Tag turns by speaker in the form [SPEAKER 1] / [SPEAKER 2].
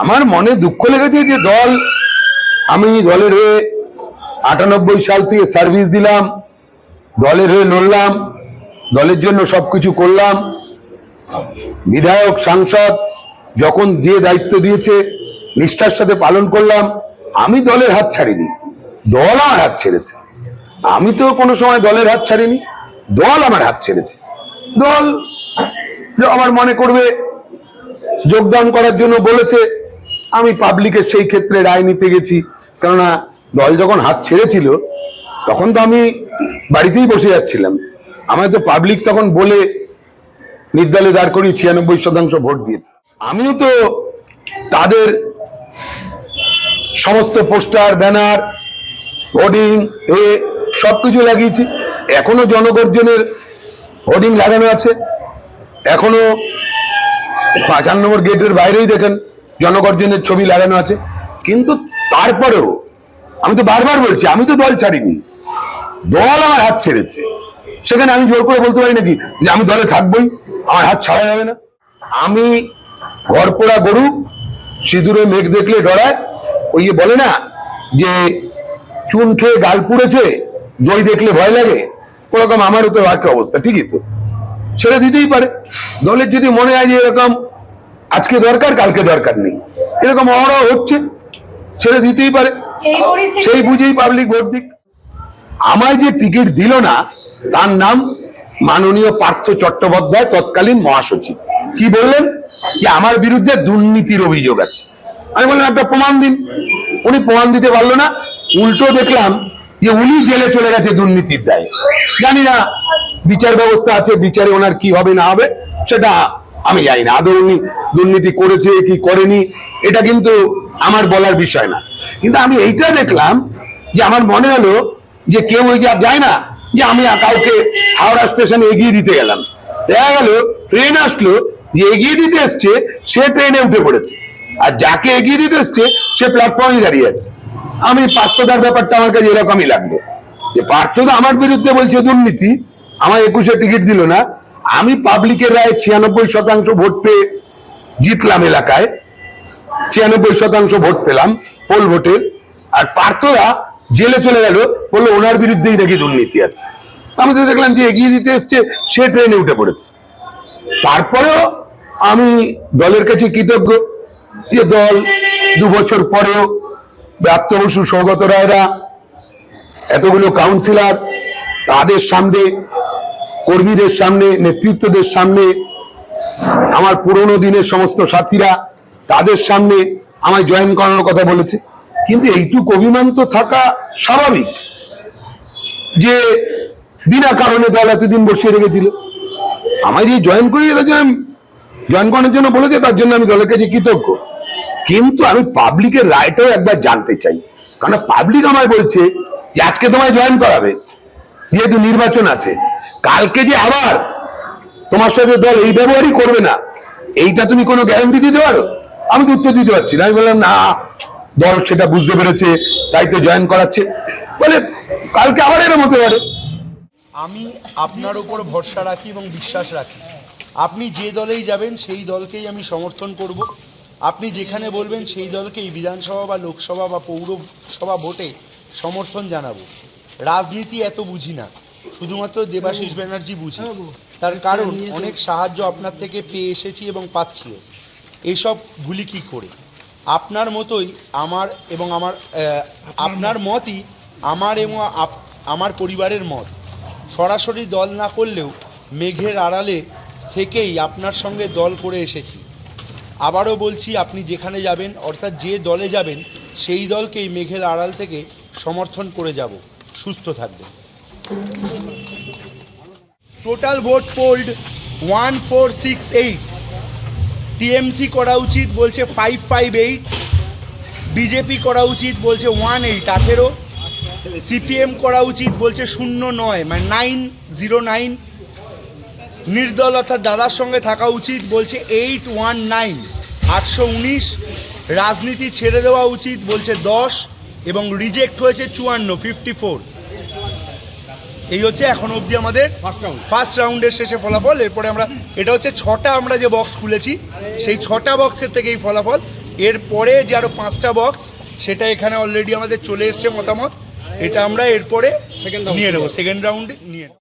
[SPEAKER 1] আমার মনে দুঃখ লেগেছে যে আমি দলের হয়ে 98 সাল থেকে সার্ভিস দিলাম, দলের হয়ে লড়লাম, দলের জন্য সবকিছু করলাম। বিধায়ক সাংসদ যখন যে দায়িত্ব দিয়েছে নিষ্ঠার সাথে পালন করলাম। আমি দলের হাত ছাড়িনি, দল আমার হাত ছেড়েছে। আমি তো কোনো সময় দলের হাত ছাড়িনি, দল আমার হাত ছেড়েছে। দল আমার মনে করবে যোগদান করার জন্য বলেছে, আমি পাবলিকের সেই ক্ষেত্রে রায় নিতে গেছি। কেননা দল যখন হাত ছেড়েছিল তখন তো আমি বাড়িতেই বসে যাচ্ছিলাম। আমায় তো পাবলিক তখন বলে নির্দলে দাঁড় করিয়ে 96% ভোট দিয়েছে। আমিও তো তাদের সমস্ত পোস্টার, ব্যানার, হোর্ডিং সবকিছু লাগিয়েছি। এখনো জনগর্জনের হোর্ডিং লাগানো আছে, এখনো 5 নম্বর গেটের বাইরেই দেখেন জনগর্জনের ছবি লাগানো আছে। কিন্তু তারপরেও আমি তো বারবার বলছি, আমি তো দল ছাড়িনি, দল আমার হাত ছেড়েছে। সেখানে আমি জোর করে বলতে পারি নাকি যে আমি দলে থাকবোই, আমার হাত ছাড়া যাবে না? আমি ঘর পোড়া গরু সিঁদুরে মেঘ দেখলে ডরায়, ওই বলে না যে চুন খেয়ে গাল পুড়েছে, দই দেখলে ভয় লাগে, ওরকম আমারও তো একই অবস্থা। ঠিকই তো, ছেড়ে দিতেই পারে। দলের যদি মনে হয় যে এরকম আজকে দরকার কালকে দরকার নেই, এরকম অহরহ হচ্ছে, ছেড়ে দিতেই পারে। সেই বুঝেই পাবলিক ভোট দিক। আমায় যে টিকিট দিল না তার নাম মাননীয় পার্থ চট্টোপাধ্যায়, তৎকালীন মহাসচিব। কি বললেন? যে আমার বিরুদ্ধে দুর্নীতির অভিযোগ আছে। আমি বললাম একটা প্রমাণ দিন। উনি প্রমাণ দিতে পারলো না, উল্টো দেখলাম যে উনি জেলে চলে গেছে দুর্নীতির দায়ে। জানি না বিচার ব্যবস্থা আছে, বিচারে ওনার কি হবে না হবে সেটা আমি জানি না। আদৌ উনি দুর্নীতি করেছে কি করেনি এটা কিন্তু আমার বলার বিষয় না। কিন্তু আমি এইটা দেখলাম যে আমার মনে হলো যে কেউ ওই যে যায় না যে আমি কাউকে হাওড়া স্টেশনে এগিয়ে দিতে গেলাম, দেখা গেল ট্রেন আসলো, যে এগিয়ে দিতে এসছে সে ট্রেনে উঠে পড়েছে, আর যাকে এগিয়ে দিতে এসছে সে প্ল্যাটফর্মে দাঁড়িয়ে আছে। আমি পার্থদার ব্যাপারটা আমার কাছে এরকমই লাগলো যে পার্থদা আমার বিরুদ্ধে বলছে দুর্নীতি, আমার 21-এ টিকিট দিল না। আমি পাবলিকের রায় 96% ভোট পেয়ে জিতলাম এলাকায়, 96% ভোট পেলাম পোল ভোটের। আর পার্থদা জেলে চলে গেল, বললো ওনার বিরুদ্ধেই নাকি দুর্নীতি আছে। আমি তো দেখলাম যে এগিয়ে দিতে এসছে সে ট্রেনে উঠে পড়েছে। তারপরেও আমি দলের কাছে কৃতজ্ঞ যে দল 2 বছর পরেও ব্রাত্য বসু, সৌগত রায়রা, এতগুলো কাউন্সিলর, তাদের সামনে, কর্মীদের সামনে, নেতৃত্বদের সামনে, আমার পুরনো দিনের সমস্ত সাথীরা তাদের সামনে আমায় জয়েন করানোর কথা বলেছে। কিন্তু এইটুকু অভিমান তো থাকা স্বাভাবিক যে বিনা কারণে দল এতদিন বসিয়ে রেখেছিল। আমায় যে জয়েন করিয়ে জয়েন করানোর জন্য বলেছে, তার জন্য আমি দলের কাছে কৃতজ্ঞ। কিন্তু আমি পাবলিকের রায়টাও একবার জানতে চাই, কারণ পাবলিক আমায় বলছে যে আজকে তোমায় জয়েন করাবে যেহেতু নির্বাচন আছে, কালকে যে আবার তোমার সাথে দল এই ব্যবহারই করবে না, এইটা তুমি কোনো গ্যারান্টি দিতে পারো? আমি তো উত্তর দিতে পারছি না। আমি বললাম না, দল সেটা বুঝতে পেরেছে তাই তো জয়েন করাচ্ছে। বলে কালকে আবার এরকম হতে পারে।
[SPEAKER 2] আমি আপনার উপর ভরসা রাখি এবং বিশ্বাস রাখি। আপনি যে দলেই যাবেন সেই দলকেই আমি সমর্থন করব। আপনি যেখানে বলবেন সেই দলকেই বিধানসভা বা লোকসভা বা পৌরসভা ভোটে সমর্থন জানাবো। রাজনীতি এত বুঝি না, শুধুমাত্র দেবাশিস ব্যানার্জি বুঝি। তার কারণ অনেক সাহায্য আপনার থেকে পেয়ে এসেছি এবং পাচ্ছিও। এসব ভুলি কী করে? আপনার মতোই আমার এবং আপনার মতই আমার এবং আমার পরিবারের মত। সরাসরি দল না করলেও মেঘের আড়ালে থেকেই আপনার সঙ্গে দল করে এসেছি। আবারও বলছি, আপনি যেখানে যাবেন, অর্থাৎ যে দলে যাবেন সেই দলকেই মেঘের আড়াল থেকে সমর্থন করে যাব। সুস্থ থাকবেন। Total vote pooled 1468। টিএমসি করা উচিত বলছে 558, বিজেপি করা উচিত বলছে 18, সিপিএম করা উচিত বলছে 09 মানে 909, নির্দল অর্থাৎ দাদার সঙ্গে থাকা উচিত বলছে 819, 819, রাজনীতি ছেড়ে দেওয়া উচিত বলছে 10 এবং রিজেক্ট হয়েছে 54। এই হচ্ছে এখন অবধি আমাদের ফার্স্ট রাউন্ডের শেষে ফলাফল। এরপরে আমরা এটা হচ্ছে 6টা আমরা যে বক্স খুলেছি সেই 6টা বক্সের থেকে এই ফলাফল। এরপরে যে আরও 5টা বক্স সেটা এখানে অলরেডি আমাদের চলে এসছে মতামত, এটা আমরা এরপরে নিয়ে নেবো, সেকেন্ড রাউন্ডে নিয়ে নেবো।